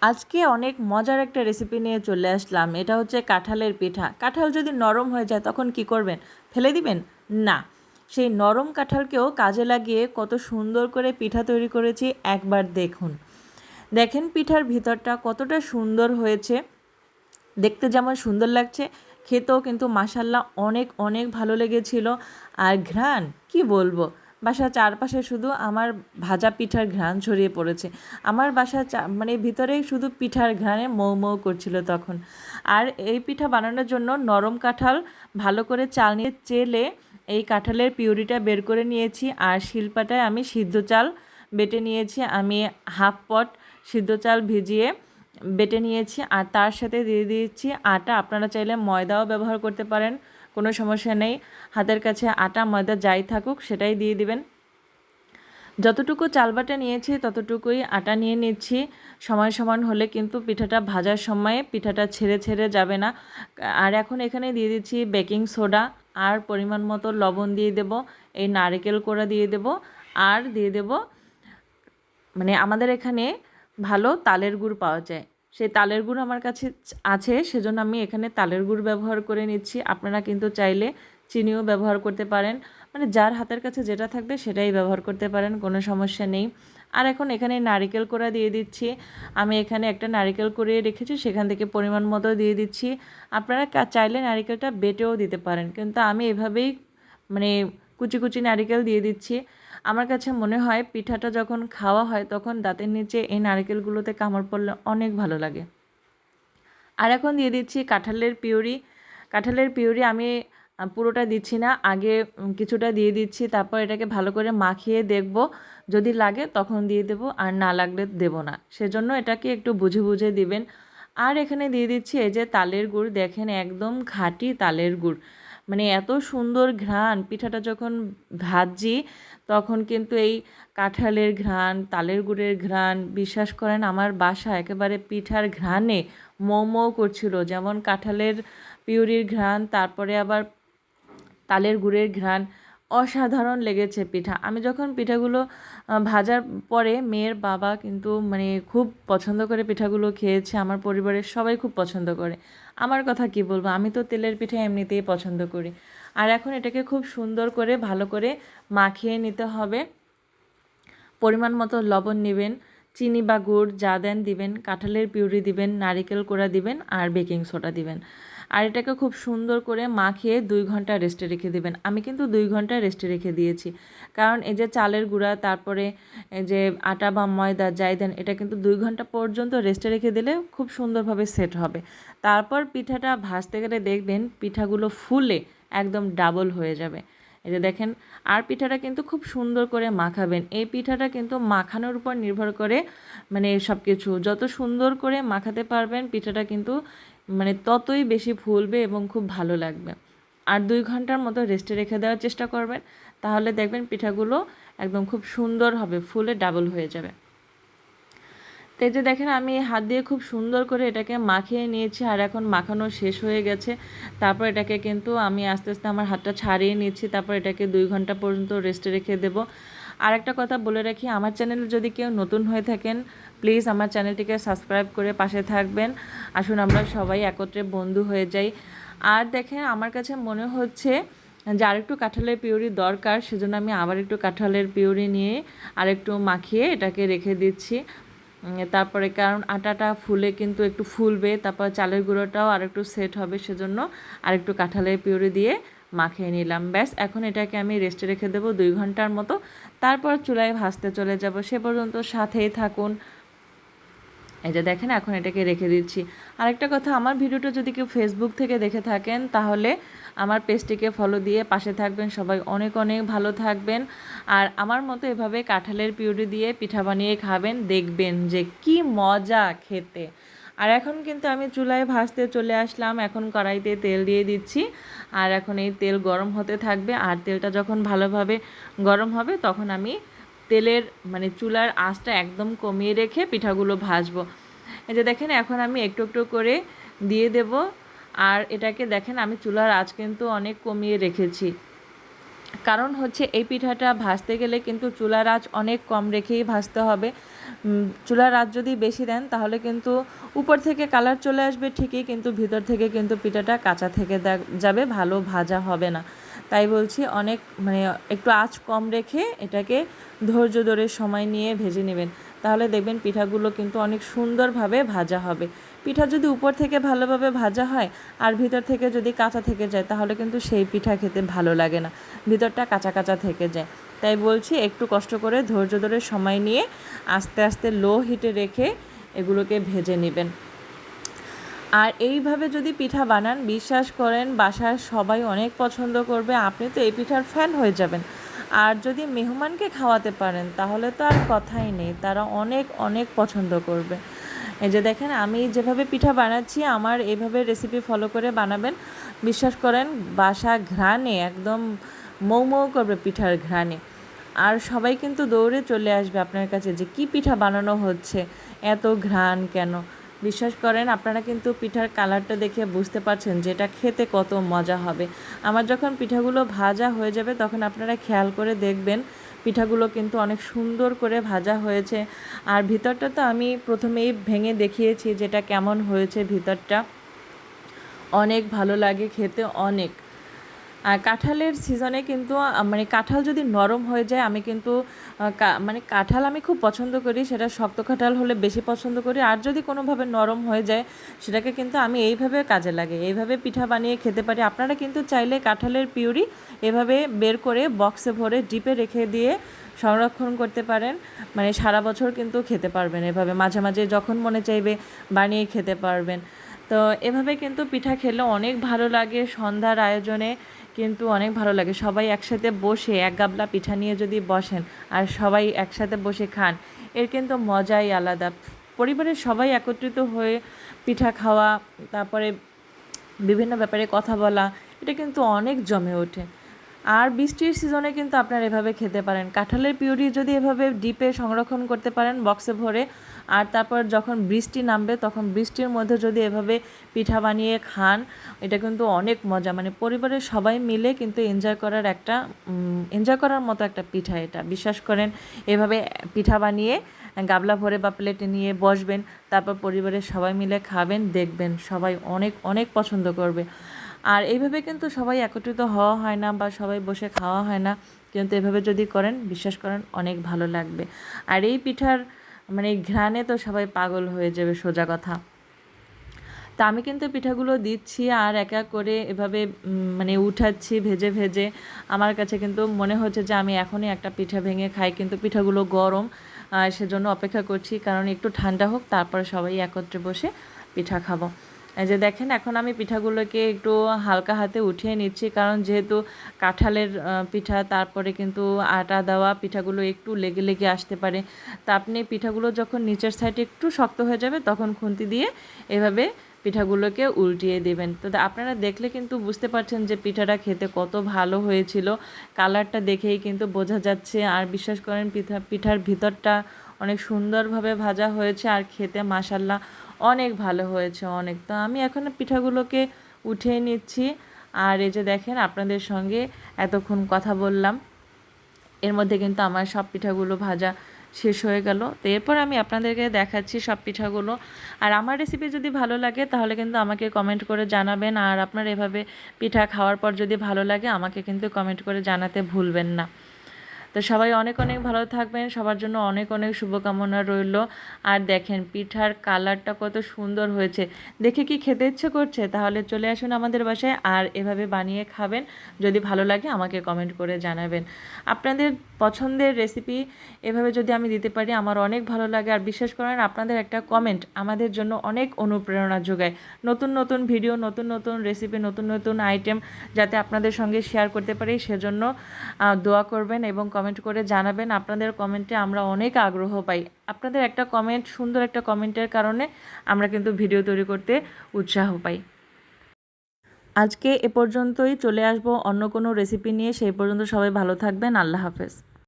আজকে অনেক মজার একটা রেসিপি নিয়ে চলে আসলাম। এটা হচ্ছে কাঁঠালের পিঠা। কাঁঠাল যদি নরম হয়ে যায় তখন কি করবেন? ফেলে দিবেন? না, সেই নরম কাঁঠালকেও কাজে লাগিয়ে কত সুন্দর করে পিঠা তৈরি করেছি, একবার দেখুন। দেখেন পিঠার ভিতরটা কতটা সুন্দর হয়েছে, দেখতে যেমন সুন্দর লাগছে, খেতেও কিন্তু মাশাল্লাহ অনেক অনেক ভালো লেগেছিল। আর ঘ্রাণ কি বলবো, বাসার চারপাশে শুধু আমার ভাজা পিঠার ঘ্রাণ ছড়িয়ে পড়েছে। আমার বাসার মানে ভিতরেই শুধু পিঠার ঘ্রাণে মৌ মৌ করছিল তখন। আর এই পিঠা বানানোর জন্য নরম কাঁঠাল ভালো করে চাল নিয়ে চেলে এই কাঁঠালের পিউরিটা বের করে নিয়েছি। আর শিলপাটায় আমি সিদ্ধ চাল বেটে নিয়েছি। আমি হাফ পট সিদ্ধ চাল ভিজিয়ে বেটে নিয়েছি। আর তার সাথে দিয়ে দিয়েছি আটা। আপনারা চাইলে ময়দাও ব্যবহার করতে পারেন, কোনো সমস্যা নেই। হাতের কাছে আটা ময়দা যাই থাকুক সেটাই দিয়ে দিবেন। যতটুকু চাল বাটা নিয়েছি ততটুকুই আটা নিয়ে নিচ্ছি। সমান সমান হলে কিন্তু পিঠাটা ভাজার সময় পিঠাটা ছেড়ে ছেড়ে যাবে না। আর এখন এখানে দিয়ে দিচ্ছি বেকিং সোডা, আর পরিমাণ মতো লবণ দিয়ে দেব, এই নারকেল কোড়া দিয়ে দেব, আর দিয়ে দেব মানে আমাদের এখানে ভালো তালের গুড় পাওয়া যায়, সেই তালের গুড় আমার কাছে আছে, সেজন্য আমি এখানে তালের গুড় ব্যবহার করে নিচ্ছি। আপনারা কিন্তু চাইলে চিনিও ব্যবহার করতে পারেন, মানে যার হাতের কাছে যেটা থাকবে সেটাই ব্যবহার করতে পারেন, কোনো সমস্যা নেই। আর এখন এখানে নারকেল কোড়া দিয়ে দিচ্ছি। আমি এখানে একটা নারকেল কুড়িয়ে রেখেছি, সেখান থেকে পরিমাণ মতো দিয়ে দিচ্ছি। আপনারা চাইলে নারকেলটা বেটেও দিতে পারেন, কিন্তু আমি এভাবেই মানে কুচি কুচি নারকেল দিয়ে দিচ্ছি। আমার কাছে মনে হয় পিঠাটা যখন খাওয়া হয় তখন দাঁতের নিচে এই নারকেলগুলোতে কামড় পড়লে অনেক ভালো লাগে। আর এখন দিয়ে দিচ্ছি কাঁঠালের পিউরি। কাঁঠালের পিউরি আমি পুরোটা দিচ্ছি না, আগে কিছুটা দিয়ে দিচ্ছি। তারপর এটাকে ভালো করে মাখিয়ে দেখব, যদি লাগে তখন দিয়ে দেব, আর না লাগলে দেব না। সেজন্য এটাকে একটু বুঝে বুঝে দিবেন। আর এখানে দিয়ে দিচ্ছি এই যে তালের গুড়, দেখেন একদম খাঁটি তালের গুড়, মানে এত সুন্দর ঘ্রাণ। পিঠাটা যখন ভাজি তখন কিন্তু এই কাঁঠালের ঘ্রাণ, তালের গুড়ের ঘ্রাণ, বিশ্বাস করেন আমার বাসা একেবারে পিঠার ঘ্রাণে মৌ মৌ করছিল। যেমন কাঁঠালের পিউরির ঘ্রাণ, তারপরে আবার তালের গুড়ের ঘ্রাণ, অসাধারণ লেগেছে পিঠা। আমি যখন পিঠাগুলো ভাজার পরে মেয়ের বাবা কিন্তু মানে খুব পছন্দ করে পিঠাগুলো খেয়েছে, আমার পরিবারের সবাই খুব পছন্দ করে। আমার কথা কি বলবো, আমি তো তেলের পিঠা এমনিতেই পছন্দ করি। আর এখন এটাকে খুব সুন্দর করে ভালো করে মাখিয়ে নিতে হবে। পরিমাণ মতো লবণ নেবেন, চিনি বা গুড় যা দেন দিবেন, কাঁঠালের পিউরি দিবেন, নারিকেল কোড়া দিবেন, আর বেকিং সোডা দিবেন। আর এটাকে খুব সুন্দর করে মাখিয়ে 2 ঘন্টা রেস্টে রেখে দিবেন। আমি কিন্তু 2 ঘন্টা রেস্টে রেখে দিয়েছি, কারণ এই যে চালের গুঁড়া, তারপরে এই যে আটা বা ময়দা যাই দেন, এটা কিন্তু 2 ঘন্টা পর্যন্ত রেস্টে রেখে দিলে খুব সুন্দরভাবে সেট হবে। তারপর পিঠাটা ভাজতে গেলে দেখবেন পিঠাগুলো ফুলে একদম ডাবল হয়ে যাবে। এই যে দেখেন। আর পিঠাটা কিন্তু খুব সুন্দর করে মাখাবেন। এই পিঠাটা কিন্তু মাখানোর উপর নির্ভর করে, মানে সব কিছু যত সুন্দর করে মাখাতে পারবেন পিঠাটা কিন্তু মানে ততই বেশি ফুলবে এবং খুব ভালো লাগবে। আর 2 ঘন্টার মতো রেস্টে রেখে দেওয়ার চেষ্টা করবেন, তাহলে দেখবেন পিঠাগুলো একদম খুব সুন্দর হবে, ফুলে ডাবল হয়ে যাবে। তো এই যে দেখেন আমি হাত দিয়ে খুব সুন্দর করে এটাকে মাখিয়ে নিয়েছি। আর এখন মাখানো শেষ হয়ে গেছে। তারপর এটাকে কিন্তু আমি আস্তে আস্তে আমার হাতটা ছাড়িয়ে নিচ্ছি। তারপর এটাকে 2 ঘন্টা পর্যন্ত রেস্টে রেখে দেবো। আর একটা কথা বলে রাখি, আমার চ্যানেলে যদি কেউ নতুন হয়ে থাকেন প্লিজ আমার চ্যানেলটিকে সাবস্ক্রাইব করে পাশে থাকবেন। আসুন আমরা সবাই একত্রে বন্ধু হয়ে যাই। আর দেখেন আমার কাছে মনে হচ্ছে যে আরেকটু কাঁঠালের পিউরি দরকার, সেজন্য আমি আবার একটু কাঁঠালের পিউরি নিয়ে আরেকটু মাখিয়ে এটাকে রেখে দিচ্ছি। তারপরে কারণ আটাটা ফুলে কিন্তু একটু ফুলবে, তারপর চালের গুঁড়োটাও আরেকটু সেট হবে, সেজন্য আরেকটু কাঁঠালের পিউরি দিয়ে মাখিয়ে নিলাম। ব্যাস এখন এটাকে আমি রেস্টে রেখে দেবো 2 ঘন্টার মতো। তারপর চুলায় ভাজতে চলে যাব, সে পর্যন্ত সাথেই থাকুন। এই যে দেখেন এখন এটাকে রেখে দিচ্ছি। আরেকটা কথা, আমার ভিডিওটা যদি কেউ ফেসবুক থেকে দেখে থাকেন তাহলে আমার পেজটিকে ফলো দিয়ে পাশে থাকবেন। সবাই অনেক অনেক ভালো থাকবেন। আর আমার মতো এভাবে কাঁঠালের পিউরি দিয়ে পিঠা বানিয়ে খাবেন, দেখবেন যে কি মজা খেতে। আর এখন কিন্তু আমি চুলায় ভাজতে চলে আসলাম। এখন কড়াইতে তেল দিয়ে দিচ্ছি। আর এখন এই তেল গরম হতে থাকবে। আর তেলটা যখন ভালোভাবে গরম হবে তখন আমি তেলের মানে চুলার আঁচটা একদম কমিয়ে রেখে পিঠাগুলো ভাজবো। এই যে দেখেন এখন আমি একটু একটু করে দিয়ে দেব। আর এটাকে দেখেন আমি চুলার আঁচ কিন্তু অনেক কমিয়ে রেখেছি। কারণ হচ্ছে এই পিঠাটা ভাজতে গেলে কিন্তু চুলার আঁচ অনেক কম রেখেই ভাজতে হবে। চুলার আঁচ যদি বেশি দেন তাহলে কিন্তু উপর থেকে কালার চলে আসবে ঠিকই, কিন্তু ভিতর থেকে কিন্তু পিঠাটা কাঁচা থেকে যাবে, ভালো ভাজা হবে না। তাই বলছি অনেক একটু আঁচ কম রেখে এটাকে ধৈর্য ধরে সময় নিয়ে ভেজে নেবেন, তাহলে দেখবেন পিঠাগুলো কিন্তু অনেক সুন্দরভাবে ভাজা হবে। পিঠা যদি উপর থেকে ভালোভাবে ভাজা হয় আর ভিতর থেকে যদি কাঁচা থেকে যায় তাহলে কিন্তু সেই পিঠা খেতে ভালো লাগে না, ভিতরটা কাঁচা কাঁচা থেকে যায়। তাই বলছি একটু কষ্ট করে ধৈর্য ধরে সময় নিয়ে আস্তে আস্তে লো হিটে রেখে এগুলোকে ভেজে নেবেন। আর এইভাবে যদি পিঠা বানান, বিশ্বাস করেন বাসার সবাই অনেক পছন্দ করবে, আপনি তো এই পিঠার ফ্যান হয়ে যাবেন। আর যদি মেহমানকে খাওয়াতে পারেন তাহলে তো আর কথাই নেই, তারা অনেক অনেক পছন্দ করবে। এই যে দেখেন আমি যেভাবে পিঠা বানাচ্ছি আমার এইভাবে রেসিপি ফলো করে বানাবেন, বিশ্বাস করেন বাসা ঘ্রাণে একদম মৌ মৌ করবে পিঠার ঘ্রাণে। আর সবাই কিন্তু দৌড়ে চলে আসবে আপনার কাছে যে কি পিঠা বানানো হচ্ছে, এত ঘ্রাণ কেন। বিশ্বাস করেন আপনারা কিন্তু পিঠার কালারটা দেখে বুঝতে পারছেন যে এটা খেতে কত মজা হবে। আমার যখন পিঠাগুলো ভাজা হয়ে যাবে তখন আপনারা খেয়াল করে দেখবেন পিঠাগুলো কিন্তু অনেক সুন্দর করে ভাজা হয়েছে। আর ভিতরটা তো আমি প্রথমেই ভেঙে দেখিয়েছি যেটা কেমন হয়েছে, ভিতরটা অনেক ভালো লাগে খেতে অনেক। আর কাঁঠালের সিজনে কিন্তু কাঁঠাল যদি নরম হয়ে যায় আমি কিন্তু কাঁঠাল আমি খুব পছন্দ করি, সেটা শক্ত কাঁঠাল হলে বেশি পছন্দ করি। আর যদি কোনোভাবে নরম হয়ে যায় সেটাকে কিন্তু আমি এইভাবে কাজে লাগে, এইভাবে পিঠা বানিয়ে খেতে পারি। আপনারা কিন্তু চাইলে কাঁঠালের পিউরি এভাবে বের করে বক্সে ভরে ডিপে রেখে দিয়ে সংরক্ষণ করতে পারেন, সারা বছর কিন্তু খেতে পারবেন এভাবে, মাঝে মাঝে যখন মনে চাইবে বানিয়ে খেতে পারবেন। তো এভাবে কিন্তু পিঠা খেলে অনেক ভালো লাগে, সন্ধ্যার আয়োজনে কিন্তু অনেক ভালো লাগে। সবাই একসাথে বসে এক গাবলা পিঠা নিয়ে যদি বসেন আর সবাই একসাথে বসে খান, এর কিন্তু মজাই আলাদা। পরিবারের সবাই একত্রিত হয়ে পিঠা খাওয়া, তারপরে বিভিন্ন ব্যাপারে কথা বলা, এটা কিন্তু অনেক জমে ওঠে। আর বৃষ্টির সিজনে কিন্তু আপনারা এভাবে খেতে পারেন, কাঁঠালের পিউরি যদি এভাবে ডিপে সংরক্ষণ করতে পারেন বক্সে ভরে, আর তারপর যখন বৃষ্টি নামবে তখন বৃষ্টির মধ্যে যদি এভাবে পিঠা বানিয়ে খান, এটা কিন্তু অনেক মজা, পরিবারের সবাই মিলে কিন্তু এনজয় করার মতো একটা পিঠা এটা। বিশ্বাস করেন এভাবে পিঠা বানিয়ে গাবলা ভরে বা প্লেটে নিয়ে বসবেন, তারপর পরিবারের সবাই মিলে খাবেন, দেখবেন সবাই অনেক অনেক পছন্দ করবে। আর এইভাবে কিন্তু সবাই একত্রিত হওয়া হয় না বা সবাই বসে খাওয়া হয় না, কিন্তু এভাবে যদি করেন বিশ্বাস করেন অনেক ভালো লাগবে। আর এই পিঠার ঘ্রাণে তো সবাই পাগল হয়ে যাবে, সোজা কথা। তা আমি কিন্তু পিঠাগুলো দিচ্ছি আর এক এক করে এভাবে উঠাচ্ছি ভেজে ভেজে। আমার কাছে কিন্তু মনে হচ্ছে যে আমি এখনই একটা পিঠা ভেঙে খাই, কিন্তু পিঠাগুলো গরম, সেজন্য অপেক্ষা করছি, কারণ একটু ঠান্ডা হোক তারপরে সবাই একত্রে বসে পিঠা খাবো। এই যে দেখেন এখন আমি পিঠাগুলোকে একটু হালকা হাতে উঠিয়ে নিচ্ছি, কারণ যেহেতু কাঁঠালের পিঠা, তারপরে কিন্তু আটা দেওয়া, পিঠাগুলো একটু লেগে লেগে আসতে পারে। তা আপনি পিঠাগুলো যখন নিচের সাইডে একটু শক্ত হয়ে যাবে তখন খুন্তি দিয়ে এভাবে পিঠাগুলোকে উল্টিয়ে দেবেন। তো আপনারা দেখলে কিন্তু বুঝতে পারছেন যে পিঠাটা খেতে কত ভালো হয়েছিল, কালারটা দেখেই কিন্তু বোঝা যাচ্ছে। আর বিশ্বাস করেন পিঠার ভিতরটা অনেক সুন্দরভাবে ভাজা হয়েছে আর খেতে মাশাল্লাহ অনেক ভালো হয়েছে অনেক। তো আমি এখন পিঠাগুলোকে উঠিয়ে নিচ্ছি। আর এই যে দেখেন আপনাদের সঙ্গে এতক্ষণ কথা বললাম, এর মধ্যে কিন্তু আমার সব পিঠাগুলো ভাজা শেষ হয়ে গেল। তো এরপর আমি আপনাদেরকে দেখাচ্ছি সব পিঠাগুলো। আর আমার রেসিপি যদি ভালো লাগে তাহলে কিন্তু আমাকে কমেন্ট করে জানাবেন। আর আপনার এভাবে পিঠা খাওয়ার পর যদি ভালো লাগে আমাকে কিন্তু কমেন্ট করে জানাতে ভুলবেন না। তো সবাই অনেক অনেক ভালো থাকবেন, সবার জন্য অনেক অনেক শুভকামনা রইল। আর দেখেন পিঠার কালারটা কত সুন্দর হয়েছে, দেখে কি খেতে ইচ্ছে করছে? তাহলে চলে আসুন আমাদের বাসায় আর এভাবে বানিয়ে খাবেন। যদি ভালো লাগে আমাকে কমেন্ট করে জানাবেন। আপনাদের পছন্দের রেসিপি এভাবে যদি আমি দিতে পারি আমার অনেক ভালো লাগে। আর বিশ্বাস করেন আপনাদের একটা কমেন্ট আমাদের জন্য অনেক অনুপ্রেরণা যোগায়, নতুন নতুন ভিডিও, নতুন নতুন রেসিপি, নতুন নতুন আইটেম যাতে আপনাদের সঙ্গে শেয়ার করতে পারি, সেজন্য দোয়া করবেন এবং কমেন্ট করে জানাবেন। আপনাদের কমেন্টে আমরা অনেক আগ্রহ পাই, আপনাদের একটা কমেন্ট, সুন্দর একটা কমেন্টের কারণে আমরা কিন্তু ভিডিও তৈরি করতে উৎসাহ পাই। আজকে এ পর্যন্তই, চলে আসবো অন্য কোনো রেসিপি নিয়ে। সেই পর্যন্ত সবাই ভালো থাকবেন, আল্লাহ হাফেজ।